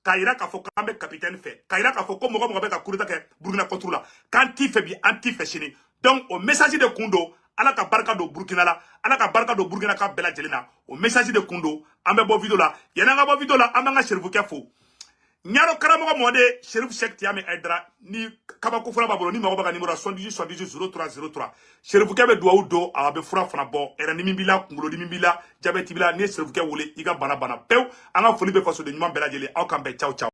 Kaira ka fo kambe capitaine fait Kaira ka fo ko mo be ka kurita ke Burkina contre la quand il fait bi anti fait chini donc au message de Kundo ala ka barka do Burkina la ala ka barka do Burkina ka bela jelena au message de Kundo ambe bo video la yana nga bo video la amanga chervu ke fo Nyaro karamoga mode Cherif Cheikh Tiame Aidara ni kabako fura babolo ni mago baga numéro 78 0303 Cherif Kebe duwa do abe fura fana bo era ni mimbila kungolo ni mimbila jabeti bila ni Cherif Kebe wole iga bana pew anga foli be faso de nyuma bela jele au kambe ciao ciao